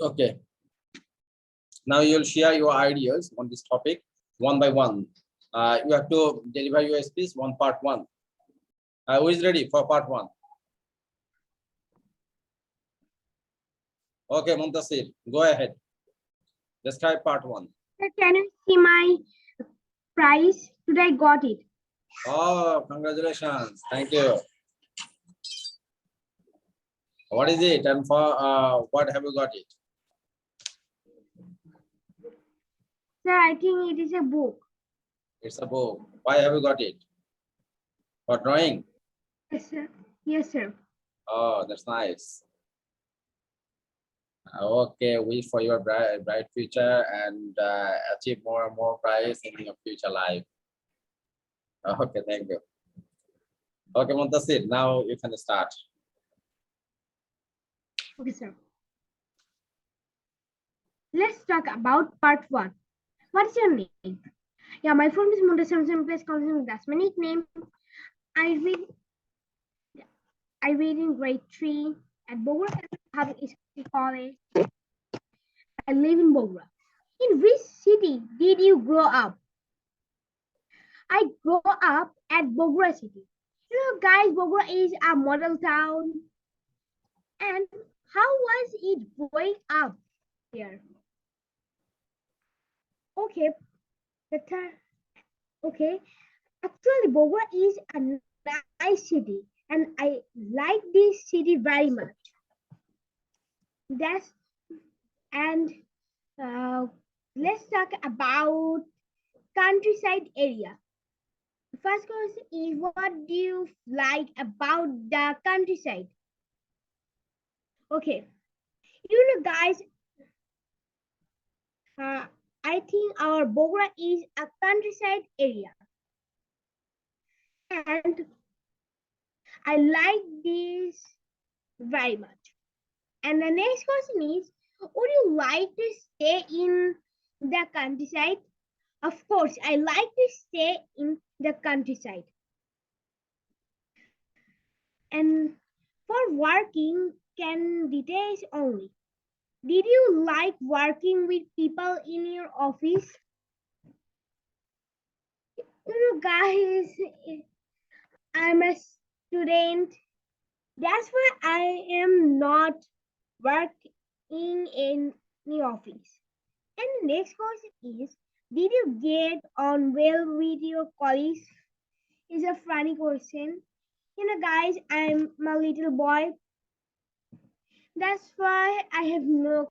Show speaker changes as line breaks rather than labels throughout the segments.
Okay. Now you'll share your ideas on this topic one by one. You have to deliver your speech one part one. Who is ready for part one? Okay, Muntasir, go ahead. Describe part one.
Can you see my prize? Today I got it.
Oh, congratulations. Thank you. What is it and for what have you got it?
Sir, I think it is a book.
It's a book. Why have you got it? For drawing?
Yes, sir. Yes, sir.
Oh, that's nice. Okay, wish for your bright future and achieve more and more prize in your future life. Okay, thank you. Okay, Muntasir, now you can start.
Okay, sir. Let's talk about part one. What is your name? Yeah, my phone is Muntasir. Please call me. That's my nickname. I read in grade 3 at Bogora Public College. I live in Bogora. In which city did you grow up? I grew up at Bogora city. You know, guys, Bogora is a model town. And how was it growing up here? Okay, okay. Actually, Bogora is a nice city, and I like this city very much. That's and let's talk about countryside area. The first question is, what do you like about the countryside? Okay, you know, guys, I think our Bogora is a countryside area, and I like this very much. And the next question is, would you like to stay in the countryside? Of course, I like to stay in the countryside. And for working, can details only. Did you like working with people in your office? You know, guys, I'm a student. That's why I am not working in the office. And the next question is, did you get on well with your colleagues? Is a funny question. You know, guys, I'm a little boy. That's why I have no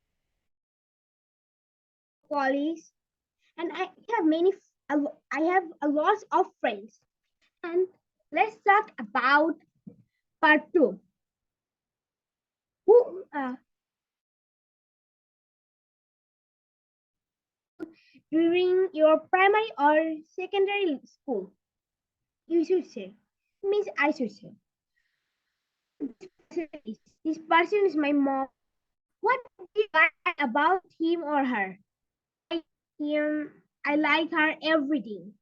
colleagues, and I have a lot of friends. And let's talk about part two. Who during your primary or secondary school? You should say. Means I should say. This person is my mom. What do you like about him or her? I like her everything.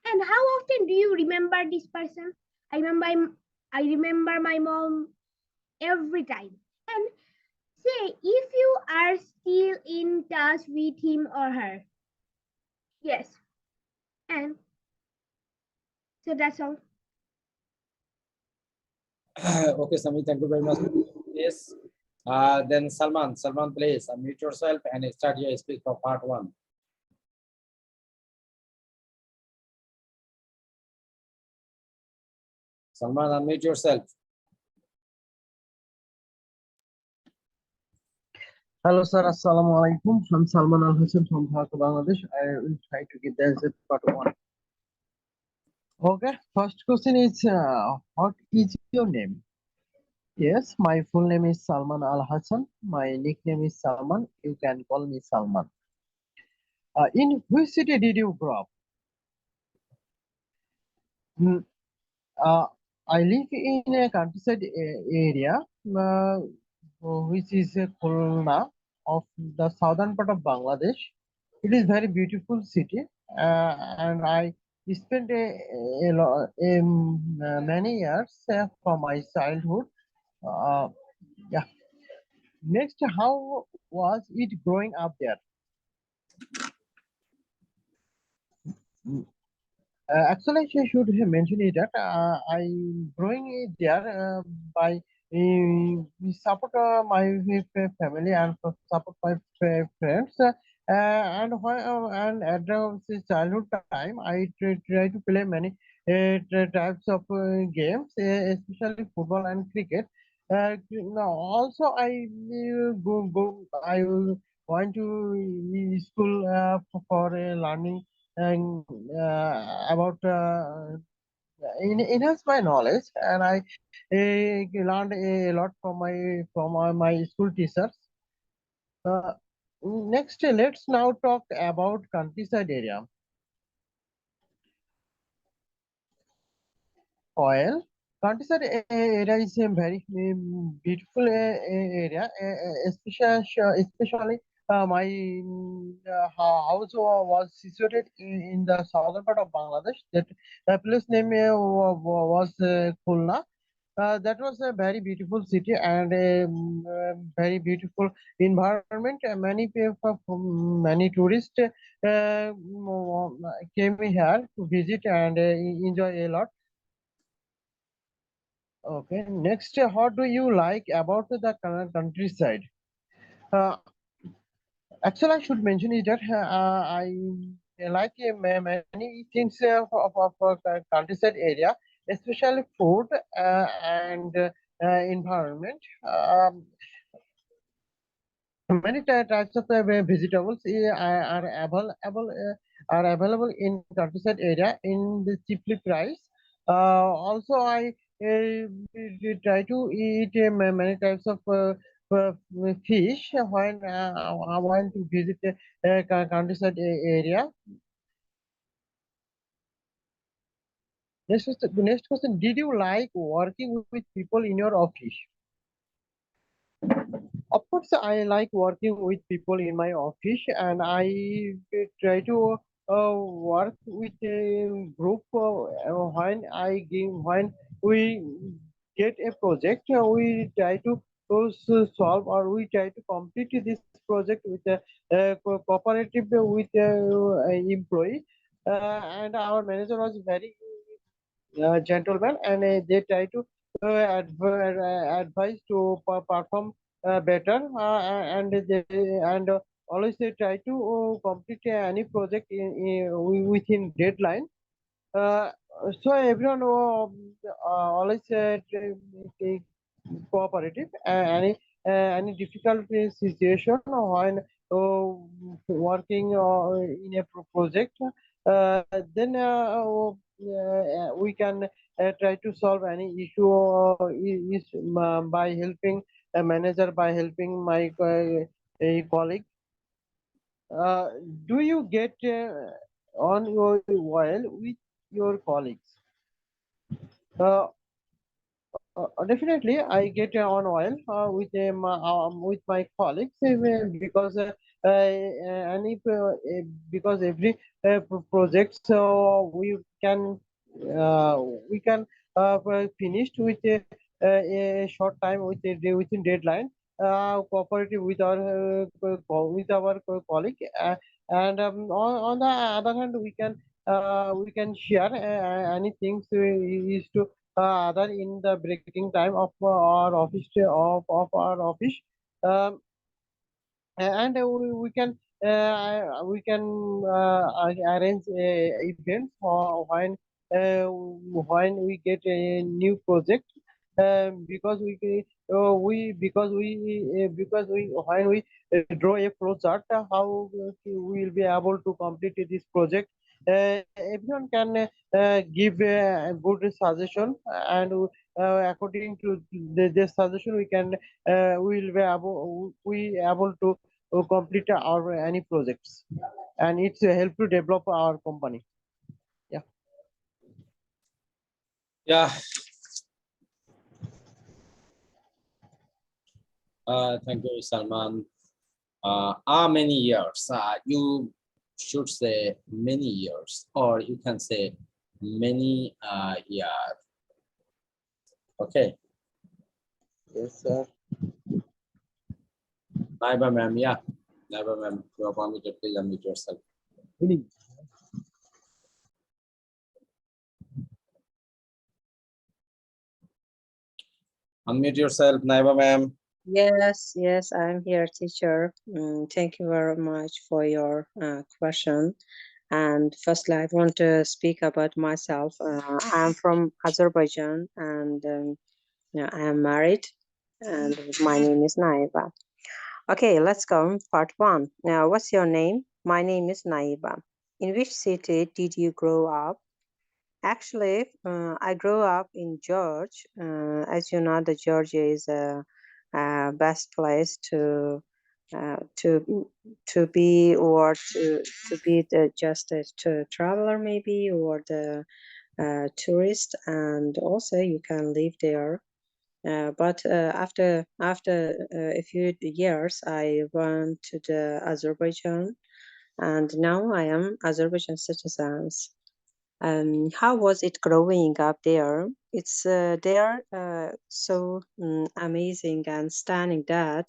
And how often do you remember this person? I remember my mom every time. And say if you are still in touch with him or her. Yes. And so that's all.
Okay, Sami, thank you very much. Yes. Then Salman, please unmute yourself and start your speech for part one. Salman, unmute yourself.
Hello, sir. Assalamu alaikum. I'm Salman Al Hassan from Dhaka, Bangladesh. I will try to give the answer to part one. Okay. First question is, what is your name? Yes, my full name is Salman Al Hassan. My nickname is Salman. You can call me Salman. In which city did you grow up? Hmm, I live in a countryside area, which is Khulna of the southern part of Bangladesh. It is very beautiful city, and I spent many years from my childhood. Yeah. Next, how was it growing up there? Actually, I should have mentioned it that I growing it there by we support my family and support my friends. And at the childhood time, I try to play many types of games, especially football and cricket. Now also, I want to school for learning and about enhance my knowledge, and I learned a lot from my school teachers. uh, Next, let's now talk about countryside area. Oil. Countryside area is a very beautiful area, especially my house was situated in the southern part of Bangladesh. That place name was Khulna. That was a very beautiful city and a very beautiful environment. Many tourists came here to visit and enjoy a lot. Okay, next, how do you like about the countryside? Uh, Actually, I should mention is that I like many things of countryside area, especially food and environment. Many types of vegetables are available in countryside area in the cheaply price. Also, I try to eat many types of uh, fish when I want to visit countryside area. Next question: did you like working with people in your office? Of course, I like working with people in my office, and I try to work with a group when we get a project, we try to solve or we try to complete this project with a, cooperative with employee, and our manager was very gentleman, and they try to advise to perform better, and always they try to complete any project within deadline. uh, so everyone always cooperative. Any difficult situation when working in a project, then we can try to solve any issue by helping a manager, by helping my a colleague. uh, do you get on your while with your colleagues? uh, Definitely, I get on oil with my colleagues, because because every project, so uh, we can finish with a short time within deadline. Cooperative with with our colleague, and on the other hand, we can share any things is to other in the breaking time of our office of our office. um, and we can arrange events when we get a new project, because we when we draw a flow chart, how we will be able to complete this project. Everyone can give a good suggestion, and according to the suggestion, we will be able to complete our any projects, and it's a help to develop our company. Yeah.
Yeah. Thank you, Salman. How many years? You should say many years, or you can say many years. Okay.
Yes, sir.
Naiba ma'am, yeah. Naiba ma'am, you are permitted, please unmute yourself.
Really?
Unmute yourself, Naiba ma'am.
Yes, I'm here, teacher. Thank you very much for your question. And firstly, I want to speak about myself. I'm from Azerbaijan, and I am married, and my name is Naiba. Okay, let's go. Part one. Now, what's your name? My name is Naiba. In which city did you grow up? Actually, I grew up in Georgia. As you know, the Georgia is a best place uh, to to be, or to be the just a traveler maybe, or the tourist, and also you can live there. But after a few years, I went to the Azerbaijan, and now I am Azerbaijan citizens. How was it growing up there? It's there so amazing and stunning that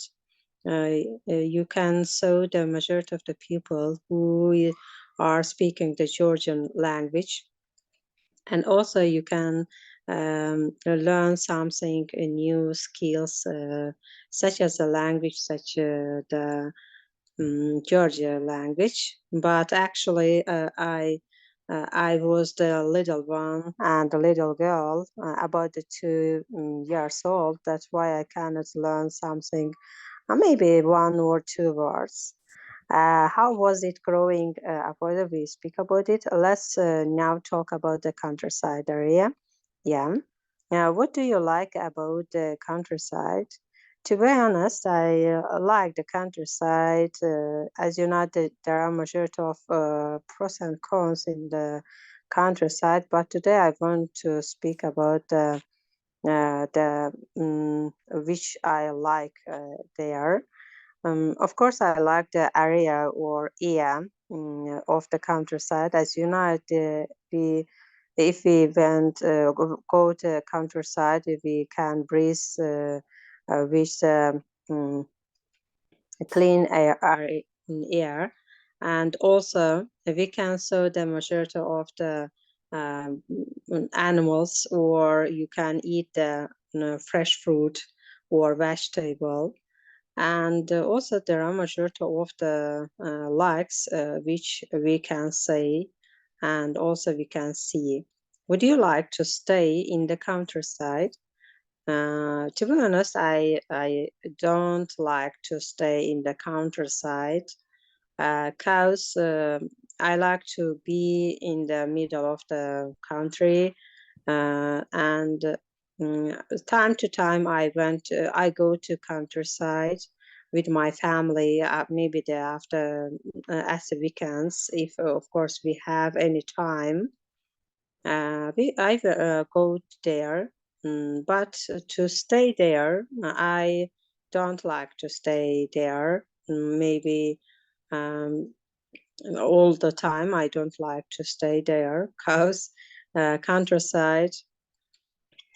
you can saw the majority of the people who are speaking the Georgian language, and also you can learn something new skills such as a language, such the Georgia language. But actually, I was the little one and the little girl, about the 2 years old. That's why I cannot learn something, maybe 1 or 2 words. How was it growing up? Whether we speak about it, let's now talk about the countryside area. Yeah. Now, what do you like about the countryside? To be honest, I like the countryside. As you know, there are majority of pros and cons in the countryside. But today I want to speak about the which I like there. Of course, I like the area or of the countryside. As you know, if we went go to the countryside, we can breathe with clean air, and also we can saw the majority of the um, animals, or you can eat the fresh fruit or vegetable. And also there are majority of the likes which we can say, and also we can see. Would you like to stay in the countryside? To be honest, I don't like to stay in the countryside because I like to be in the middle of the country, and time to time I go to countryside with my family, maybe the after as the weekends, if of course we have any time. I go there, but to stay there, I don't like to stay there. Maybe all the time I don't like to stay there because countryside,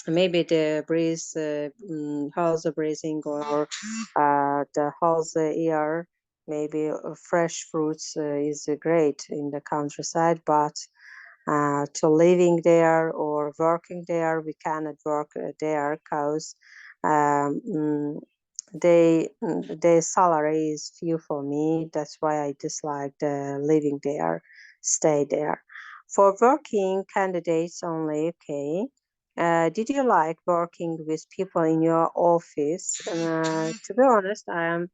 maybe the breeze, how's the breathing, or the how's the air, maybe fresh fruits is great in the countryside, but to living there or working there, we cannot work there because um, mm, the salary is few for me. That's why I dislike the living there, stay there. For working candidates only, okay. Did you like working with people in your office? To be honest, I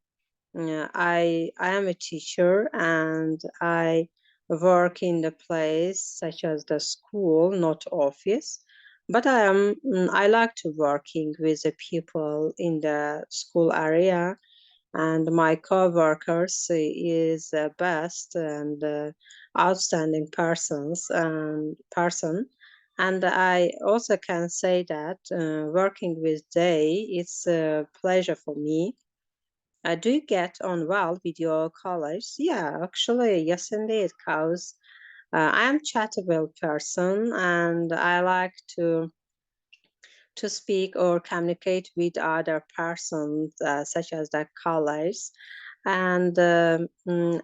am a teacher, and I work in the place such as the school, not office. But I like to working with the people in the school area, and my co-workers is the best and outstanding person. And I also can say that working with they, it's a pleasure for me. Do you get on well with your colleagues? Yeah, actually, yes, indeed, because I am chatable person, and I like to speak or communicate with other persons, such as the colleagues. And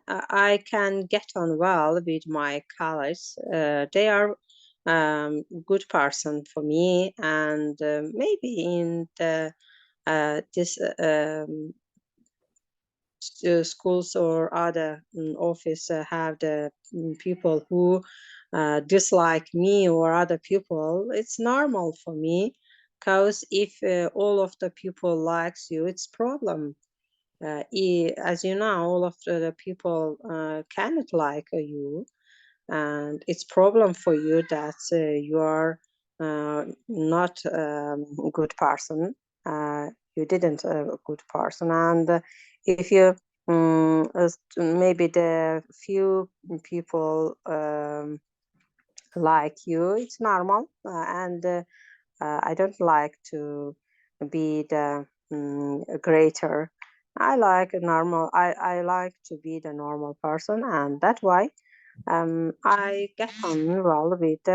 I can get on well with my colleagues. They are good person for me, and maybe in the this schools or other office have the people who dislike me or other people. It's normal for me, because if all of the people likes you, it's problem. As you know, all of the people cannot like you, and it's problem for you that you are not a good person. You didn't a good person, and if you maybe the few people like you, it's normal, and I don't like to be the greater. I like a normal. I like to be the normal person, and that's why I get on well with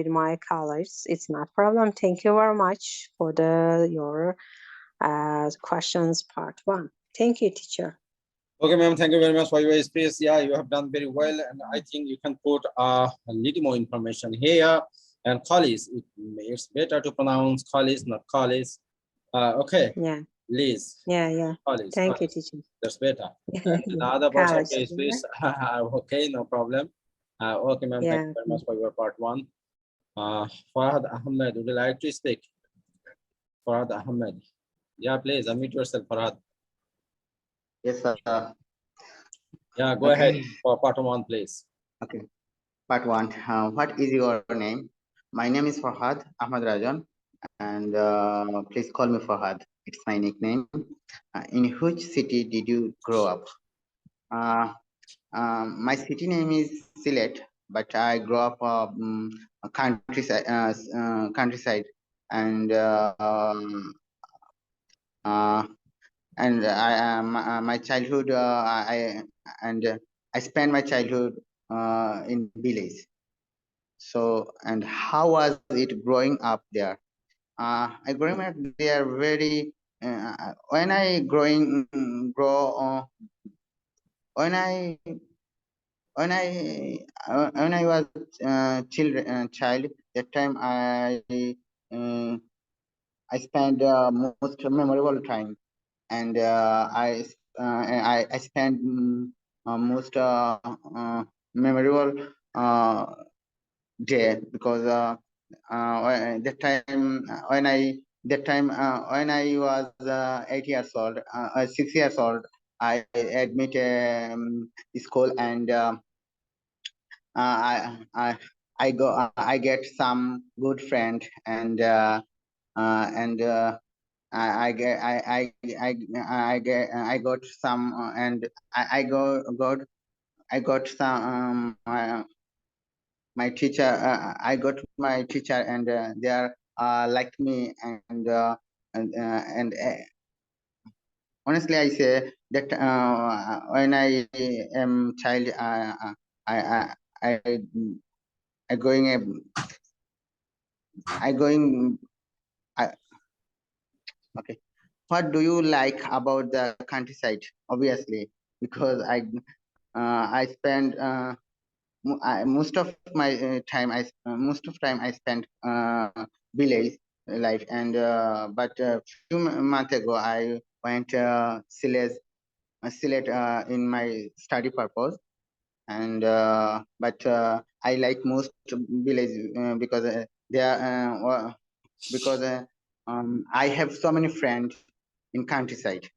my colleagues. It's not problem. Thank you very much for your questions part 1. Thank you, teacher.
Okay, ma'am, thank you very much for your space. Yeah, you have done very well, and I think you can put a little more information here. And college, it's better to pronounce college, not college. Okay,
Yeah,
Liz,
yeah.
college,
Thank you,
college.
teacher.
That's better. And the other parts of
College,
the space, okay, no problem. Okay, ma'am, thank
yeah.
you very much for your part 1. Farhad Ahmed, would you like to speak? Farhad Ahmed. Yeah, please unmute yourself, Farhad.
Yes, sir.
Yeah, go ahead for part 1, please.
Okay. Part 1. What is your name? My name is Farhad Ahmad Rajan, and please call me Farhad. It's my nickname. In which city did you grow up? My city name is Sylhet, but I grew up countryside, and my childhood I spent my childhood in village. So, and how was it growing up there? I growing up there very when I growing grow when I when I was child, that time uh, I spent most memorable time, and I spent most memorable day, because that time when I was 8 years old, 6 years old, I admit school, and I go I get some good friend, and I get I got some and I got some my teacher, I got my teacher, and they are like me, and honestly I say that when I am child, I I I going I going I, okay. What do you like about the countryside? Obviously, because I spend most of my time I spent village life, and but a few months ago I went Sylhet in my study purpose, and but I like most village because they are because I have so many friends in countryside.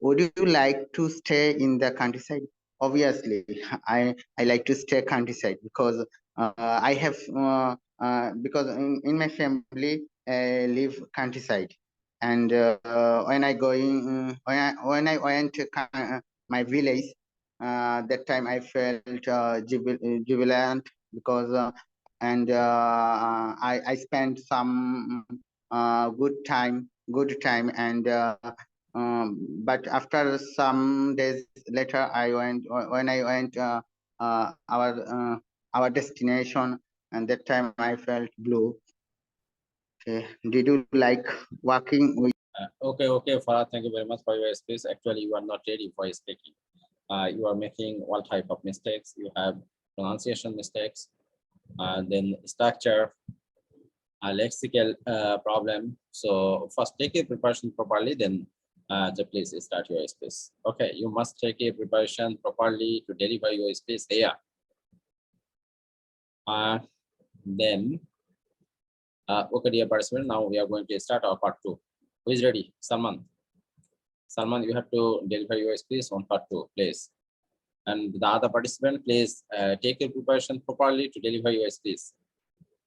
Would you like to stay in the countryside? Obviously, I like to stay countryside, because I have because in my family live countryside, and when I going when I went to my village, that time I felt jubilant, because and I spent some good time, and but after some days later, I went when I went our destination, and that time I felt blue. Okay. Did you like working with?
Okay, Farah, thank you very much for your speech. Actually, you are not ready for speaking. You are making all type of mistakes. You have pronunciation mistakes, then structure, lexical problem. So first take a preparation properly, then please start your speech. Okay, you must take a preparation properly to deliver your speech here. Then, okay, dear participant, now we are going to start our part 2. Who is ready? Salman. Salman, you have to deliver your speech on part 2, please. And the other participant, please take your preparation properly to deliver your speech.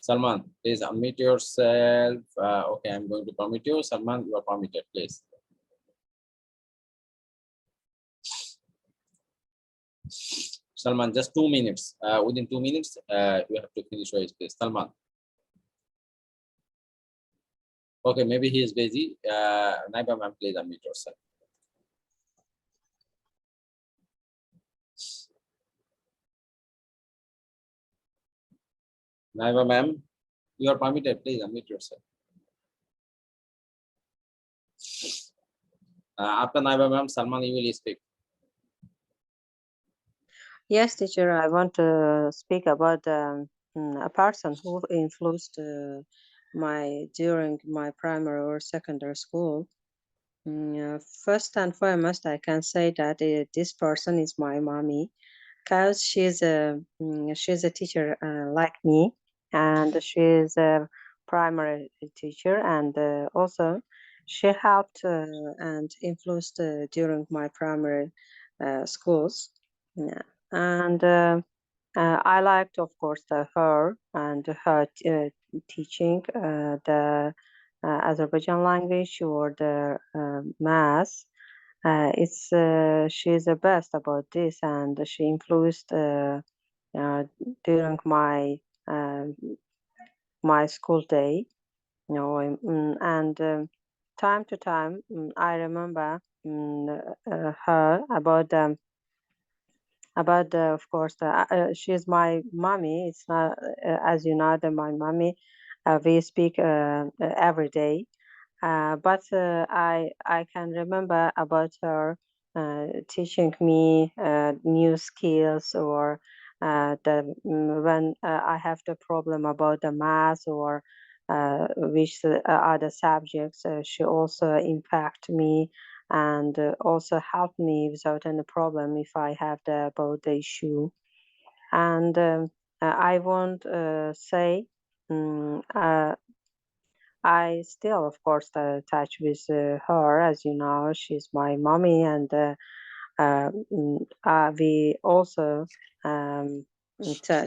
Salman, please unmute yourself. Okay, I'm going to permit you. Salman, you are permitted, please. Salman, just 2 minutes. Within 2 minutes, you have to finish your speech. Salman. Okay, maybe he is busy. Naiba ma'am, please unmute yourself. Naiba ma'am, you are permitted. Please unmute yourself. After Naiba ma'am, Salman, you will speak.
Yes, teacher, I want to speak about a person who influenced during my primary or secondary school. First and foremost, I can say that this person is my mommy, because she's a teacher like me, and she's a primary teacher, and also she helped and influenced during my primary schools. Yeah. And I liked, of course, her and her teaching the Azerbaijan language or the math. She's the best about this, and she influenced during my school day. And time to time, I remember her about the, of course, she's my mommy. It's not, as you know, my mommy. We speak every day, but I can remember about her teaching me new skills, or when I have the problem about the math or which other subjects, she also impact me and also help me without any problem if I have about the issue. And I won't say. I still, of course, touch with her. As you know, she's my mommy, and we also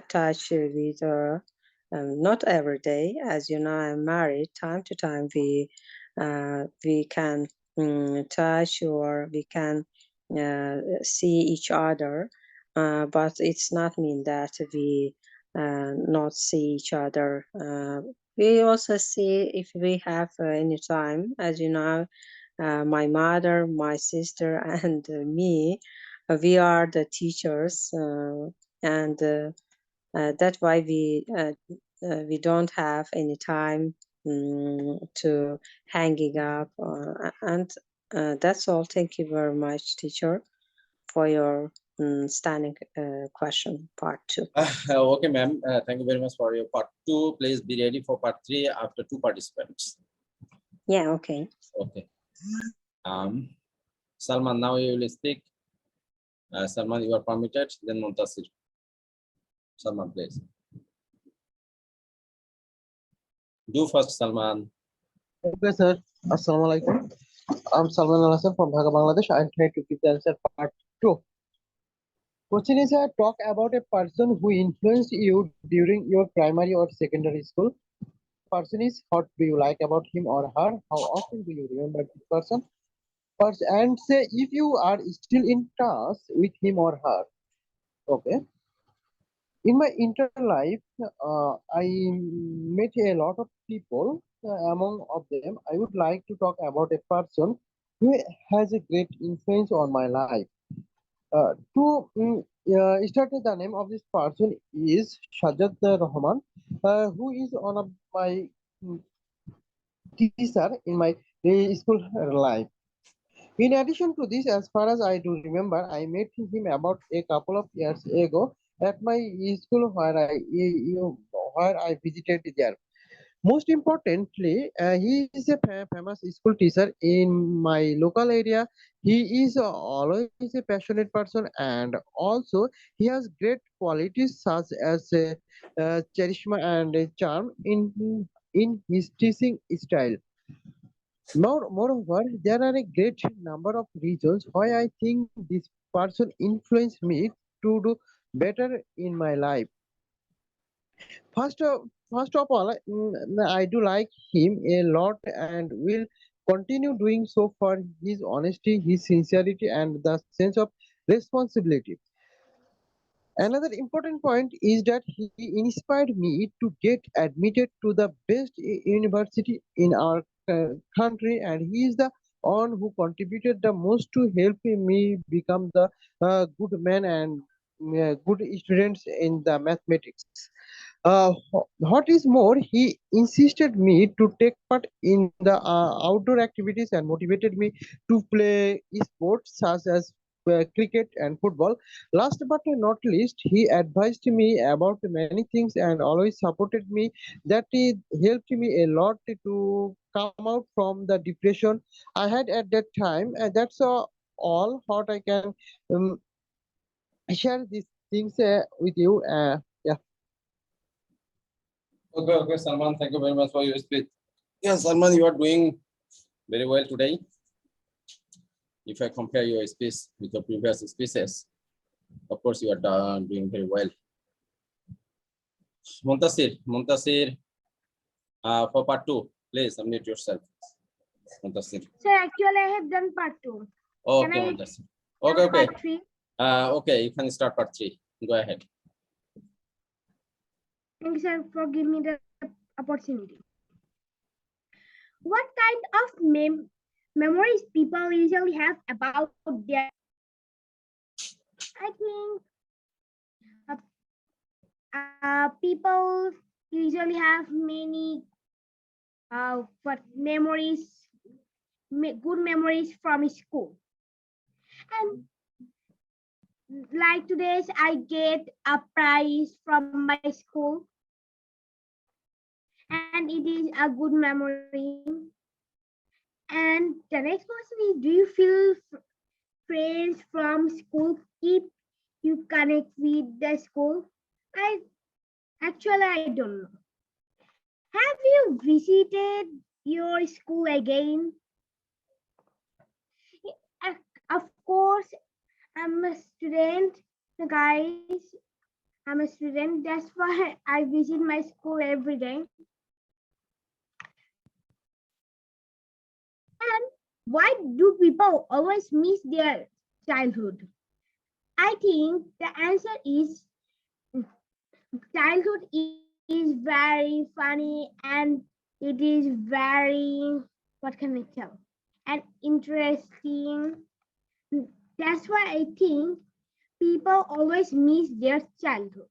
touch with her. Not every day, as you know, I'm married. Time to time, we can touch, or we can see each other, but it's not mean that we not see each other. We also see if we have any time. As you know, my mother, my sister, and me, we are the teachers, and that's why we don't have any time to hanging up. And that's all. Thank you very much, teacher, for your standing question, part 2.
Okay, ma'am. Thank you very much for your part 2. Please be ready for part 3 after 2 participants.
Yeah, okay.
Okay. Salman, now you will speak. Salman, you are permitted. Then Muntasir. Salman, please. Do first, Salman.
Okay, sir. Assalamu alaikum. I'm Salman Al Hassan from Dhaka, Bangladesh. I'm trying to give the answer part 2. Question is, talk about a person who influenced you during your primary or secondary school. Person is, what do you like about him or her? How often do you remember this person? And say if you are still in touch with him or her. Okay. In my inter life, I met a lot of people. Among of them, I would like to talk about a person who has a great influence on my life. To start with, the name of this person is Shajat Rahman, who is one of my teacher in my school life. In addition to this, as far as I do remember, I met him about a couple of years ago at my school where I visited there. Most importantly, he is a famous school teacher in my local area. He is always a passionate person, and also he has great qualities such as charisma and charm in his teaching style. Moreover, there are a great number of reasons why I think this person influenced me to do better in my life. First of all, I do like him a lot and will continue doing so for his honesty, his sincerity, and the sense of responsibility. Another important point is that he inspired me to get admitted to the best university in our country, and he is the one who contributed the most to help me become the good man and good students in the mathematics. What is more, he insisted me to take part in the outdoor activities and motivated me to play sports such as cricket and football. Last but not least, he advised me about many things and always supported me. That it helped me a lot to come out from the depression I had at that time. And that's all what I can um, share these things with you. Yeah.
Okay, Salman, thank you very much for your speech. Yes, Salman, you are doing very well today. If I compare your speech with the previous speeches, of course, you are doing very well. Muntasir, for part 2, please unmute yourself. Muntasir.
Sir, actually, I have done part 2.
Okay,
I
Muntasir.
do
Okay.
part 3?
Okay, you can start part 3. Go ahead.
Thank you, sir, for giving me the opportunity. What kind of memories people usually have about their? I think people usually have many good memories from school. And like today's, I get a prize from my school, and it is a good memory. And the next question is, do you feel friends from school keep you connect with the school? I don't know. Have you visited your school again? Of course, I'm a student, guys. I'm a student. That's why I visit my school every day. And why do people always miss their childhood? I think the answer is childhood is very funny, and it is very, what can I tell, and interesting. That's why I think people always miss their childhood.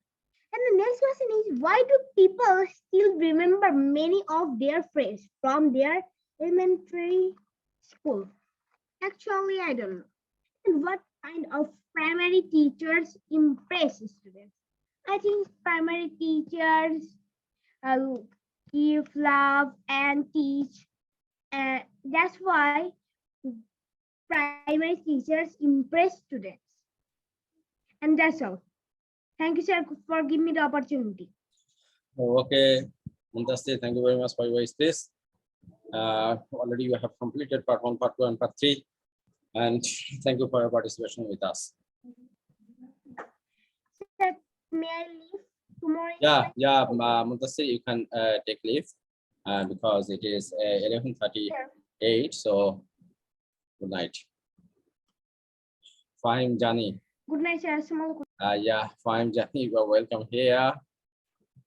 And the next question is, why do people still remember many of their friends from their elementary school? Actually, I don't know. And what kind of primary teachers impress students? I think primary teachers give love and teach. And that's why primary teachers impress students. And that's all. Thank you, sir, for giving me the opportunity.
Okay, Muntasir, thank you very much for your speech. Already you have completed part 1, part 2, and part 3. And thank you for your participation with us.
Sir, may I leave tomorrow?
Yeah, Muntasir, you can take leave because it is 11:38. So good night. Fahim Jani.
Good night, sir.
Yeah, Fahim Jani, you are welcome here.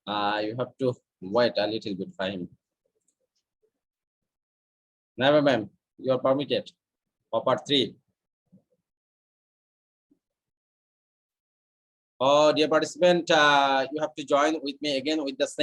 You have to wait a little bit, Fahim. Never, ma'am, you are permitted for part 3. Oh, dear participant, you have to join with me again with the same.